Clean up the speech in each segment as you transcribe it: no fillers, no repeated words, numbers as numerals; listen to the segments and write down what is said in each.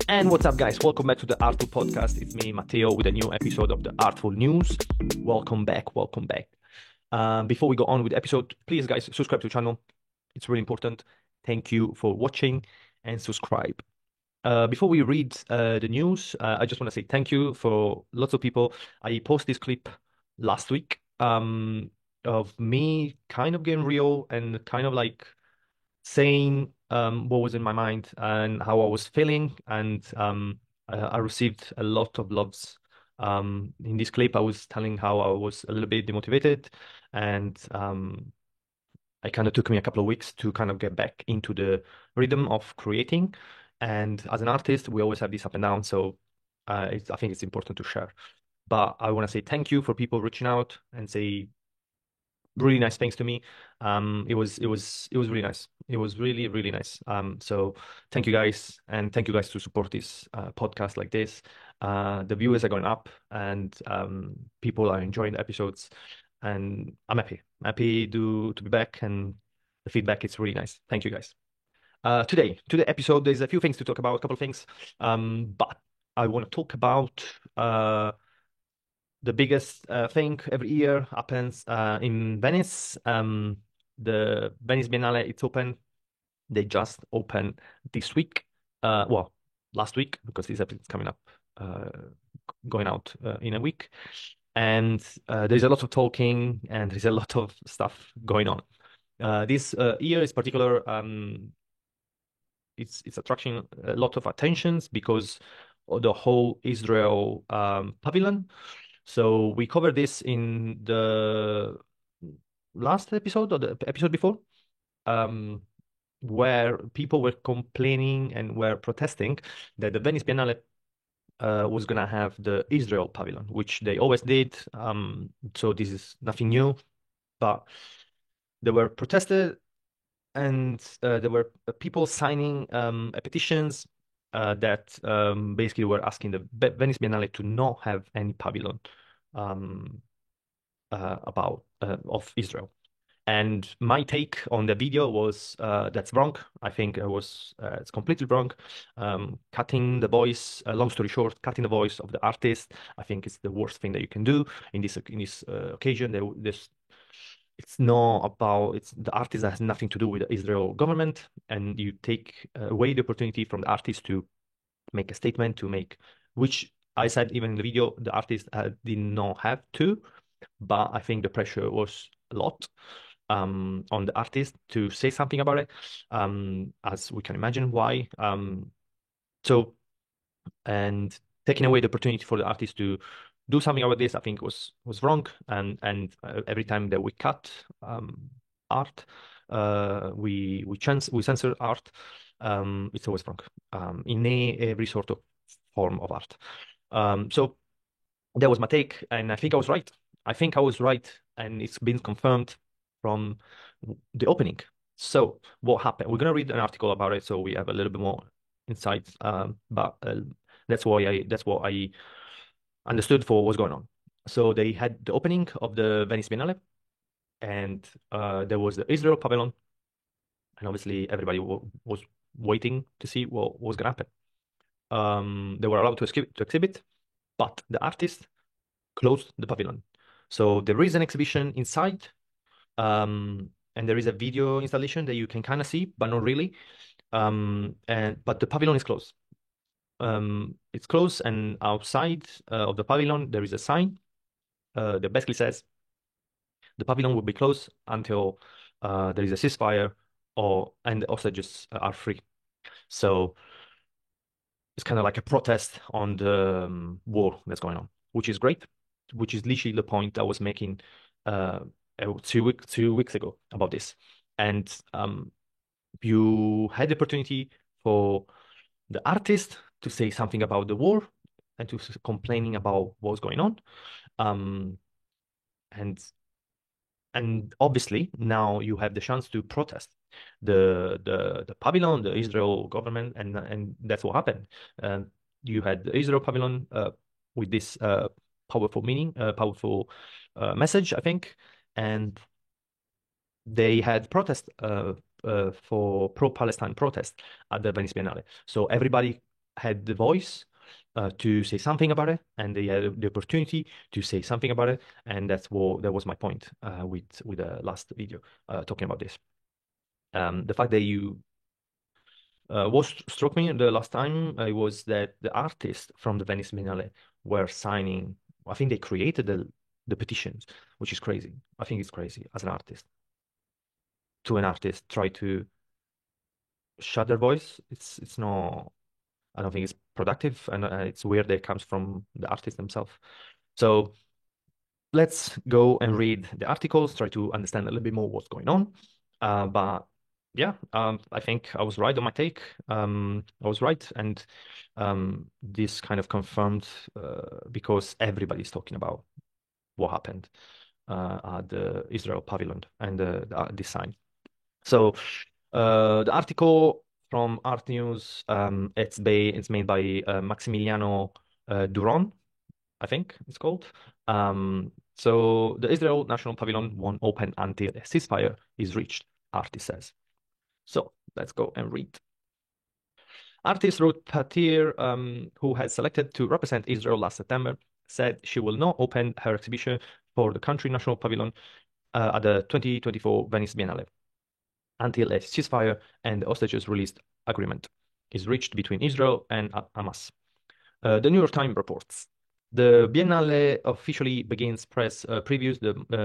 And what's up, guys? Welcome back to the Artful Podcast. It's me, Matteo, with a new episode of the Artful News. Welcome back. Welcome back. Before we go on with the episode, please, guys, subscribe to the channel. It's really important. Thank you for watching and subscribe. Before we read the news, I just want to say thank you for lots of people. I posted this clip last week of me kind of getting real and kind of like saying what was in my mind and how I was feeling, and I received a lot of loves. In this clip, I was telling how I was a little bit demotivated, and it kind of took me a couple of weeks to kind of get back into the rhythm of creating. And as an artist, we always have this up and down, so I think it's important to share. But I want to say thank you for people reaching out and say really nice things to me. It was really nice. It was really, really nice. So thank you guys, and thank you guys to support this podcast like this. The viewers are going up, and people are enjoying the episodes, and I'm happy to be back, and the feedback is really nice. Thank you guys. To the episode, there's a few things to talk about, a couple of things. But I want to talk about the biggest thing every year happens in Venice. The Venice Biennale, it's open. They just opened this week. Well, last week, because this episode is coming up, uh, going out in a week. And there's a lot of talking and there's a lot of stuff going on. This year is particular. It's attracting a lot of attentions because of the whole Israel pavilion. So we covered this in the last episode or the episode before, um, where people were complaining and were protesting that the Venice Biennale was gonna have the Israel pavilion, which they always did. So this is nothing new, but they were protested, and there were people signing petitions that basically were asking the Venice Biennale to not have any pavilion um, about of Israel. And my take on the video was that's wrong. I think it's completely wrong. Cutting the voice, long story short, cutting the voice of the artist, I think is the worst thing that you can do in this occasion. This it's not about it's the artist has nothing to do with the Israel government, and you take away the opportunity from the artist to make a statement, to make which I said even in the video the artist did not have to, but I think the pressure was a lot on the artist to say something about it, as we can imagine why. So and taking away the opportunity for the artist to do something about this, I think was wrong. And every time that we cut art, we censor art. It's always wrong in every sort of form of art. So that was my take, and I think I was right. I think I was right, and it's been confirmed from the opening. So what happened? We're gonna read an article about it, so we have a little bit more insights. But that's what I understood for what's going on. So they had the opening of the Venice Biennale, and there was the Israel pavilion, and obviously everybody was waiting to see what was gonna happen. They were allowed to exhibit, but the artist closed the pavilion. So there is an exhibition inside, and there is a video installation that you can kind of see, but not really. And but the pavilion is closed. It's closed, and outside of the pavilion there is a sign that basically says the pavilion will be closed until there is a ceasefire or and the hostages are free. So it's kind of like a protest on the war that's going on, which is great, which is literally the point I was making uh, 2 weeks ago about this. And you had the opportunity for the artist to say something about the war and to complaining about what's going on. Um, and and obviously now you have the chance to protest the pavilion, the Israel government, and that's what happened. You had the Israel pavilion with this powerful meaning, powerful message, I think, and they had protest for pro-Palestine protest at the Venice Biennale. So everybody had the voice to say something about it, and they had the opportunity to say something about it, and that was my point with the last video talking about this. The fact that you what struck me the last time was that the artists from the Venice Biennale were signing. I think they created the petitions, which is crazy. I think it's crazy as an artist to an artist try to shut their voice. It's not. I don't think it's productive, and it's weird that it comes from the artist themselves. So let's go and read the articles, try to understand a little bit more what's going on. But yeah, I think I was right on my take. I was right, and this kind of confirmed because everybody's talking about what happened at the Israel pavilion and this sign. So the article from Art News, it's made by Maximiliano Duron, I think it's called. So the Israel National Pavilion won't open until a ceasefire is reached, artist says. So let's go and read. Artist Ruth Patir, who had selected to represent Israel last September, said she will not open her exhibition for the country national pavilion at the 2024 Venice Biennale until a ceasefire and the hostages released agreement is reached between Israel and Hamas. The New York Times reports. The Biennale officially begins press previews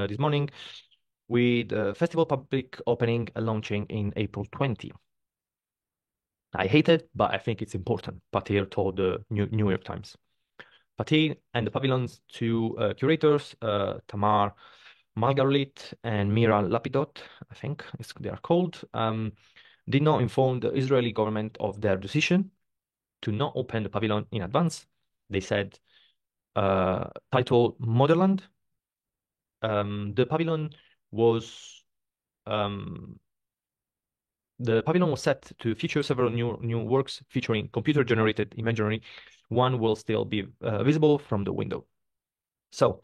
this morning with the festival public opening launching in April 20. I hate it, but I think it's important, Patir told the New York Times. Patir and the pavilion's two curators, Tamar Margalit and Mira Lapidot, I think they are called, did not inform the Israeli government of their decision to not open the pavilion in advance. They said, titled Motherland, the pavilion was um, the pavilion was set to feature several new works featuring computer-generated imagery. One will still be visible from the window. So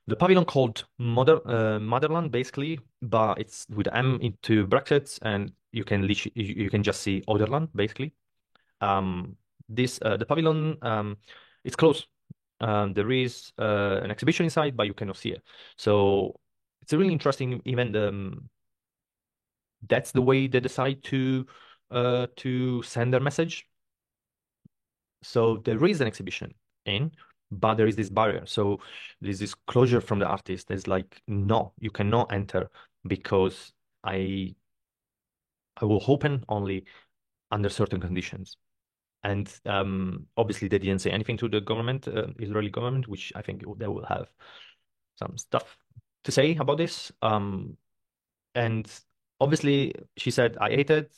the pavilion called Motherland basically, but it's with M into brackets, and you can just see Otherland basically. This the pavilion it's closed. There is an exhibition inside, but you cannot see it. So it's a really interesting event. That's the way they decide to send their message. So there is an exhibition in, but there is this barrier. So there's this closure from the artist. There's like, no, you cannot enter because I I will open only under certain conditions. And obviously they didn't say anything to the government, Israeli government, which I think they will have some stuff to say about this. And obviously she said, I hate it,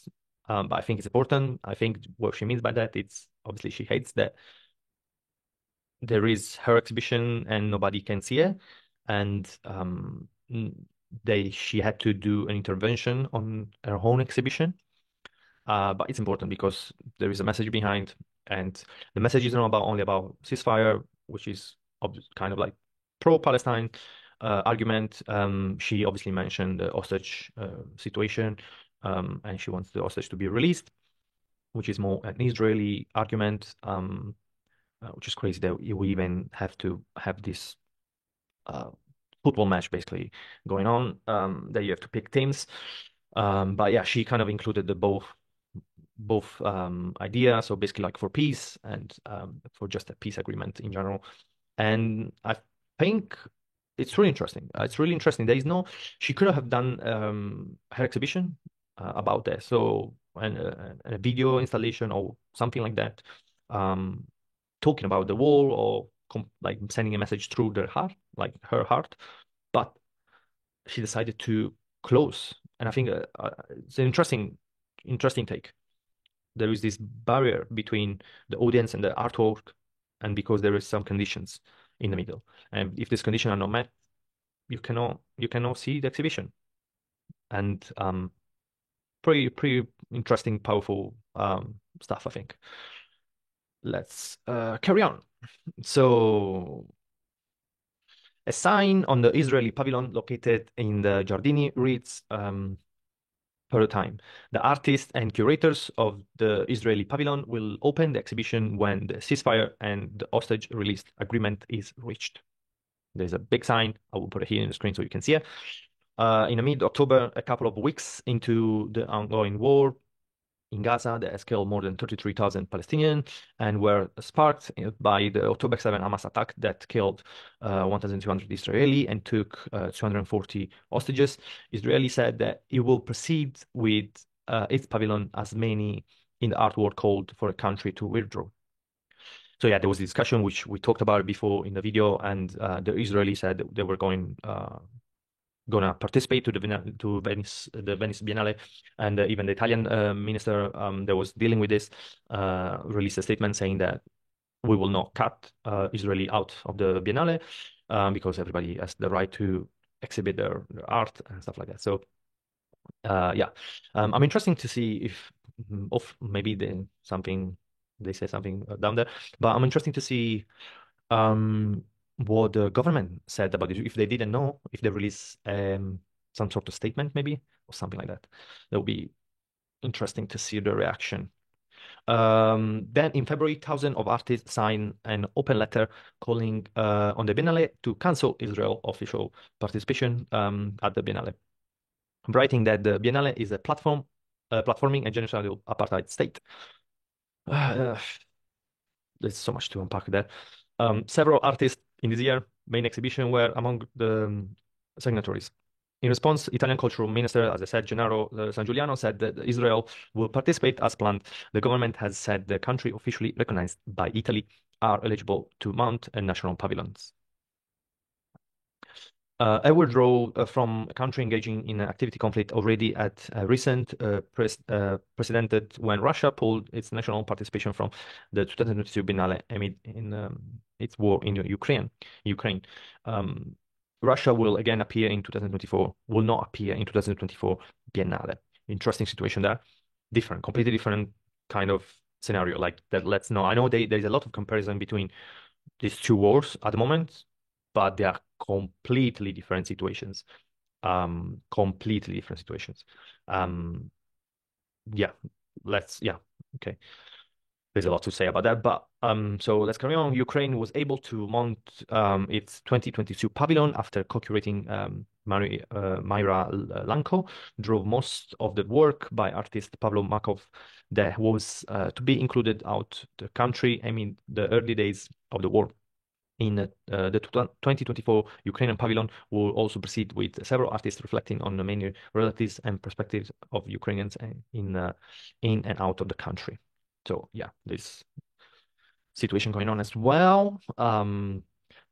but I think it's important. I think what she means by that, it's obviously she hates that there is her exhibition and nobody can see it. And she had to do an intervention on her own exhibition. But it's important because there is a message behind, and the message is not only about ceasefire, which is kind of like pro-Palestine argument. She obviously mentioned the hostage situation, and she wants the hostage to be released, which is more an Israeli argument, which is crazy that we even have to have this uh, football match basically going on, that you have to pick teams. But yeah, she kind of included the both idea. So basically like for peace and for just a peace agreement in general. And I think it's really interesting. It's really interesting. She could have done her exhibition about that. So a video installation or something like that, talking about the war or like sending a message through their heart, like her heart. But she decided to close. And I think it's an interesting take. There is this barrier between the audience and the artwork, and because there is some conditions in the middle. And if these conditions are not met, you cannot see the exhibition. And pretty interesting, powerful stuff, I think. Let's carry on. So a sign on the Israeli pavilion located in the Giardini reads, per time. The artists and curators of the Israeli pavilion will open the exhibition when the ceasefire and the hostage release agreement is reached. There's a big sign. I will put it here in the screen so you can see it. In mid-October, a couple of weeks into the ongoing war, in Gaza that has killed more than 33,000 Palestinians and were sparked by the October 7 Hamas attack that killed 1,200 Israeli and took 240 hostages. Israeli said that it will proceed with its pavilion as many in the art world called for a country to withdraw. So yeah, there was a discussion which we talked about before in the video, and the Israeli said that they were gonna participate to the Venice Biennale, and even the Italian minister that was dealing with this released a statement saying that we will not cut Israeli out of the Biennale because everybody has the right to exhibit their art and stuff like that. So yeah, I'm interesting to see if of maybe they say something down there, but I'm interesting to see um, what the government said about it. If they didn't know, if they release some sort of statement, maybe, or something like that. That would be interesting to see the reaction. Then in February, thousands of artists signed an open letter calling on the Biennale to cancel Israel official participation at the Biennale, writing that the Biennale is a platforming a genocidal apartheid state. Uh, there's so much to unpack there. Several artists in this year main exhibition were among the signatories. In response, Italian Cultural Minister, as I said, Gennaro San Giuliano, said that Israel will participate as planned. The government has said the country officially recognized by Italy are eligible to mount a national pavilions. A withdrawal from a country engaging in an activity conflict already at a recent precedented when Russia pulled its national participation from the 2022 Biennale amid its war in Ukraine. Um, Russia will again appear in 2024, will not appear in 2024 Biennale. Interesting situation there. Different, completely different kind of scenario. Like that, let's know. I know there's a lot of comparison between these two wars at the moment, but they are completely different situations. Completely different situations. Um, yeah, yeah, okay. There's a lot to say about that, but so let's carry on. Ukraine was able to mount its 2022 pavilion after co-curating Myra Lanko drove most of the work by artist Pavlo Makov that was to be included out the country. I mean, the early days of the war in the 2024 Ukrainian pavilion will also proceed with several artists reflecting on the many relatives and perspectives of Ukrainians in and out of the country. So yeah, this situation going on as well.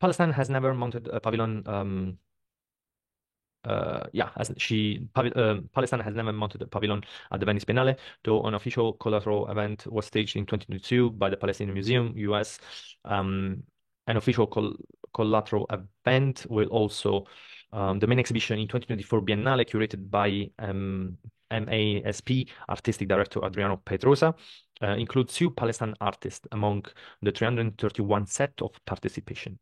Palestine has never mounted a pavilion. Yeah, Palestine has never mounted a pavilion at the Venice Biennale, though an official collateral event was staged in 2022 by the Palestinian Museum, US. An official collateral event will also the main exhibition in 2024 Biennale, curated by MASP artistic director Adriano Pedrosa, includes two Palestine artists among the 331 set of participation.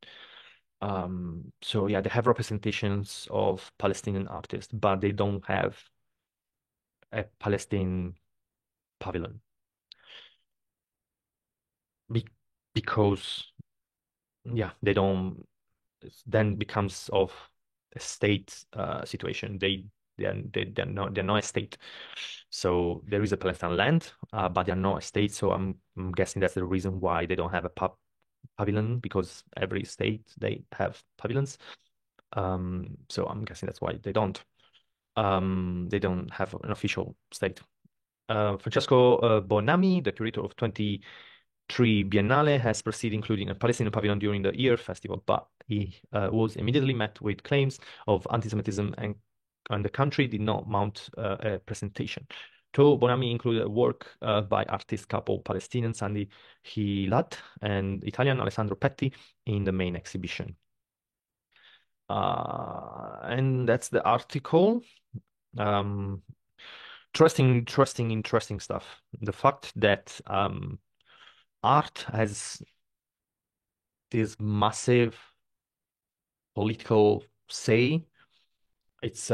So yeah, they have representations of Palestinian artists, but they don't have a Palestine pavilion Be because yeah, they don't. Then becomes of a state situation. They're not a state. So there is a Palestine land, but they're not a state. So I'm guessing that's the reason why they don't have a pavilion because every state they have pavilions. So I'm guessing that's why they don't. They don't have an official state. Francesco Bonami, the curator of 23 Biennale, has proceeded including a Palestinian pavilion during the year festival, but he was immediately met with claims of anti-Semitism and the country did not mount a presentation. To Bonami included work by artist couple Palestinian Sandy Hilad and Italian Alessandro Petti in the main exhibition. And that's the article. Um, interesting stuff. The fact that art has this massive political say, it's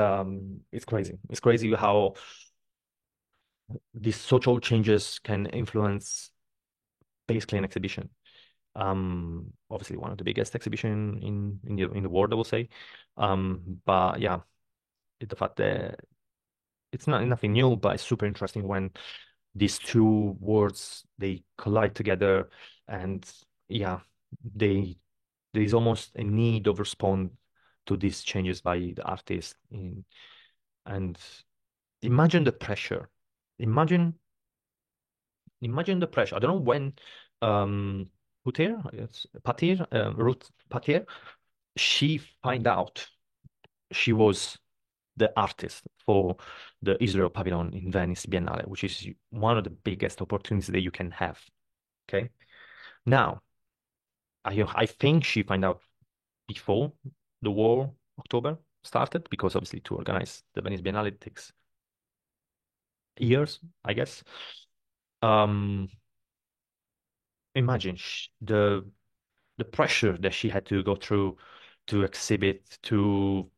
crazy. It's crazy how these social changes can influence basically an exhibition. Obviously one of the biggest exhibition in the world, I will say. But yeah, the fact that it's not nothing new, but it's super interesting when these two words they collide together, and yeah, they there is almost a need of respond to these changes by the artist. And imagine the pressure. Imagine imagine the pressure. I don't know when um Patir, Ruth Patir, she find out she was the artist for the Israel Pavilion in Venice Biennale, which is one of the biggest opportunities that you can have. Okay. Now, I think she find out before the war, October started, because obviously to organize the Venice Biennale takes years, I guess. Um, Imagine the pressure that she had to go through to exhibit, to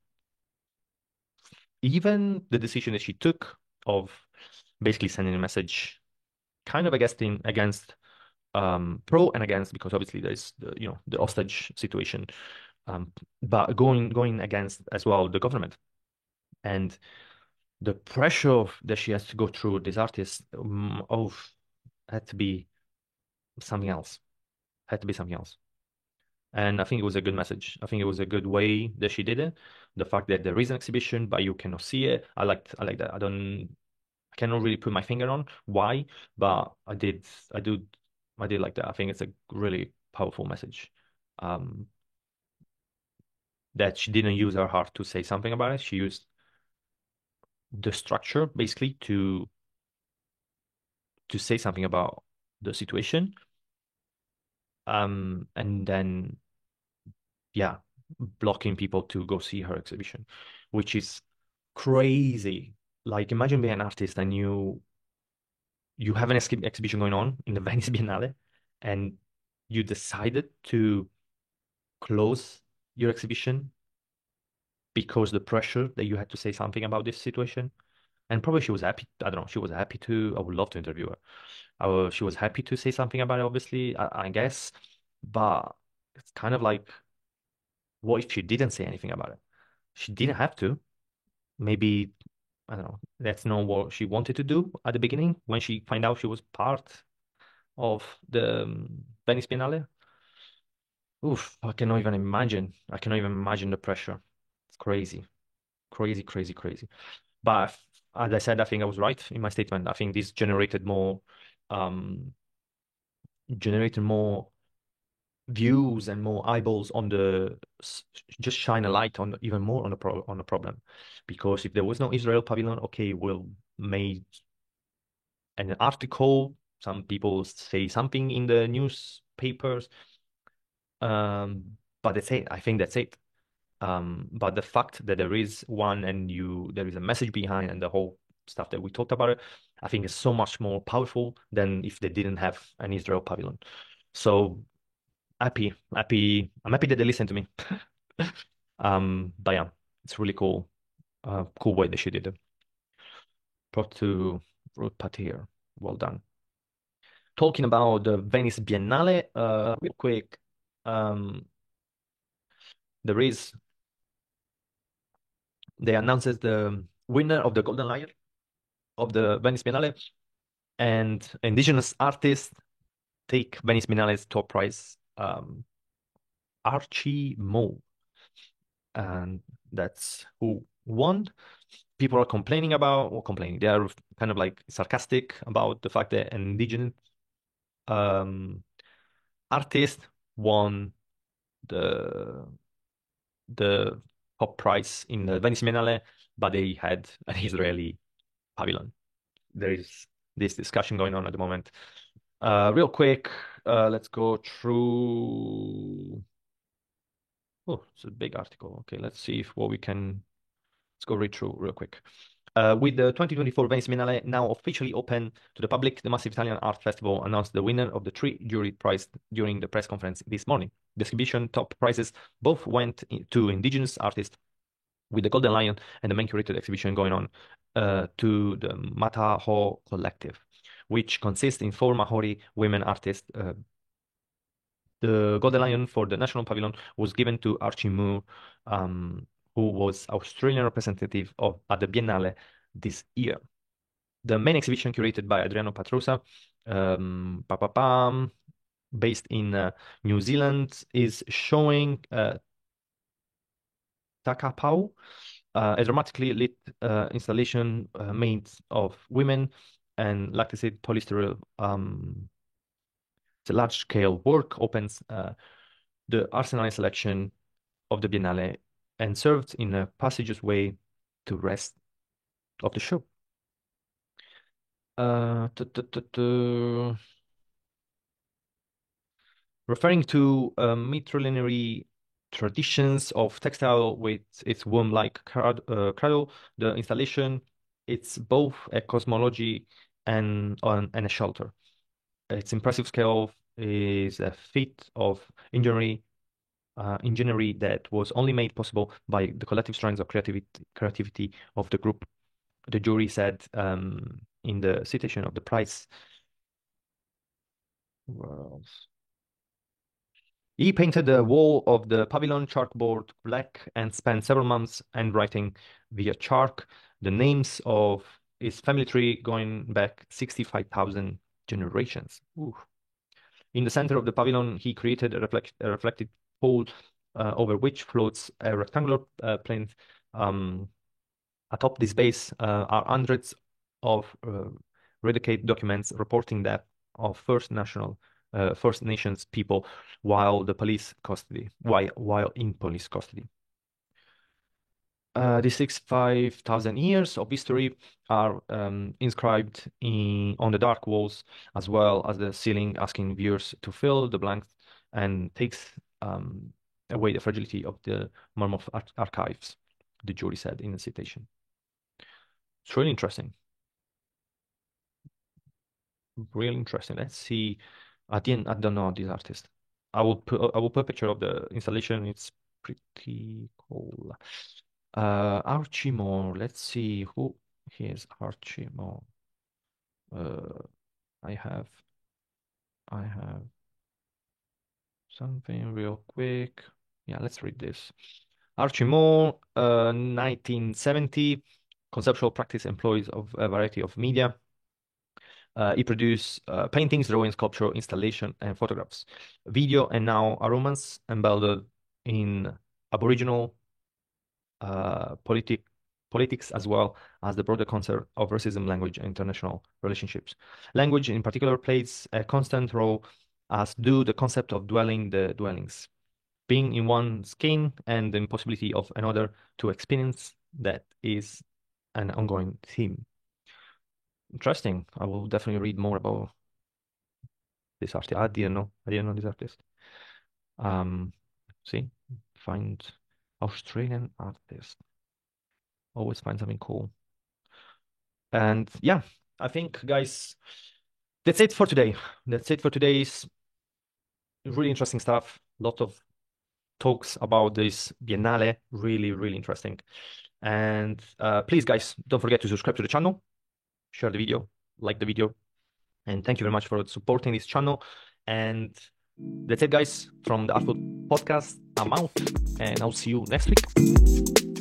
even the decision that she took of basically sending a message kind of against pro and against, because obviously there's the hostage situation, um, but going against as well the government, and the pressure that she has to go through this artist, had to be something else, had to be something else. And I think it was a good message. I think it was a good way that she did it. The fact that there is an exhibition, but you cannot see it. I like that. I cannot really put my finger on why, but I do, I did like that. I think it's a really powerful message. Um, that she didn't use her heart to say something about it. She used the structure basically to say something about the situation. And then yeah, blocking people to go see her exhibition, which is crazy. Like imagine being an artist and you have an exhibition going on in the Venice Biennale, and you decided to close your exhibition because the pressure that you had to say something about this situation. And probably she was happy. I don't know. She was happy to. I would love to interview her. She was happy to say something about it, obviously, I guess. But it's kind of like, what if she didn't say anything about it? She didn't have to. Maybe, I don't know. That's not what she wanted to do at the beginning when she find out she was part of the Venice Biennale. Oof, I cannot even imagine. I cannot even imagine the pressure. It's crazy, crazy, crazy, crazy. But as I said, I think I was right in my statement. I think this um, generated more views and more eyeballs on just shine a light on even more on the problem. Because if there was no Israel pavilion, okay, we'll made an article. Some people say something in the newspapers, but that's it. I think that's it. But the fact that there is one and there is a message behind and the whole stuff that we talked about it, I think is so much more powerful than if they didn't have an Israel pavilion. So I'm happy that they listen to me. But yeah, it's really cool, cool way that she did it. Brought to Ruth Patir. Well done. Talking about the Venice Biennale, real quick, um, there is they announces the winner of the Golden Lion of the Venice Biennale, and indigenous artists take Venice Biennale's top prize, Archie Mo, and that's who won. People are complaining about, or complaining, they are kind of like sarcastic about the fact that an indigenous um, artist won the the top prize in the Venice Biennale, but they had an Israeli pavilion. There is this discussion going on at the moment. Real quick, let's go through. Oh, it's a big article. Okay, let's see if what we can. Let's go read through real quick. With the 2024 Venice Biennale now officially open to the public, the massive Italian art festival announced the winner of the three jury prize during the press conference this morning. The exhibition top prizes both went to indigenous artists with the Golden Lion and the main curated exhibition going on to the Mataho Collective, which consists in four Maori women artists. The Golden Lion for the National Pavilion was given to Archie Moore, who was Australian representative at the Biennale this year. The main exhibition curated by Adriano Patrosa, pa, pa, pam, based in New Zealand, is showing Takapau, a dramatically lit installation made of women and lacticid polyester. It's a large-scale work, opens the Arsenal selection of the Biennale and served in a passageway to rest of the show. Uh, tu- tu- tu- tu. Referring to matrilineary traditions of textile with its womb-like cradle, the installation, it's both a cosmology and a shelter. Its impressive scale is a feat of engineering that was only made possible by the collective strands of creativity of the group. The jury said in the citation of the prize. Well, he painted the wall of the pavilion chalkboard black and spent several months handwriting via chalk the names of his family tree going back 65,000 generations. Ooh. In the center of the pavilion, he created a reflected pole over which floats a rectangular plinth. Atop this base are hundreds of redacted documents reporting that of First Nations people while in police custody. The 65,000 years of history are inscribed on the dark walls as well as the ceiling, asking viewers to fill the blanks and takes away the fragility of the Mammoth archives, the jury said in the citation. It's really interesting. Really interesting. Let's see. I don't know this artist. I will put a picture of the installation. It's pretty cool. Archie Moore. Let's see who is Archie Moore. Uh, I have I have something real quick. Yeah, let's read this. Archie Moore, 1970, conceptual practice employs of a variety of media. He produced paintings, drawings, sculpture, installation, and photographs. Video and now aromas embedded in Aboriginal politics as well as the broader concept of racism, language, and international relationships. Language in particular plays a constant role, as do the concept of dwelling the dwellings, being in one skin and the impossibility of another to experience that is an ongoing theme. Interesting. I will definitely read more about this artist. I didn't know this artist. Um, see, find Australian artist. Always find something cool. And yeah, I think guys, that's it for today. That's it for today's really interesting stuff. A lot of talks about this Biennale. Really, really interesting. And please, guys, don't forget to subscribe to the channel, share the video, like the video, and thank you very much for supporting this channel. And that's it, guys, from the Artful Podcast. I'm out, and I'll see you next week.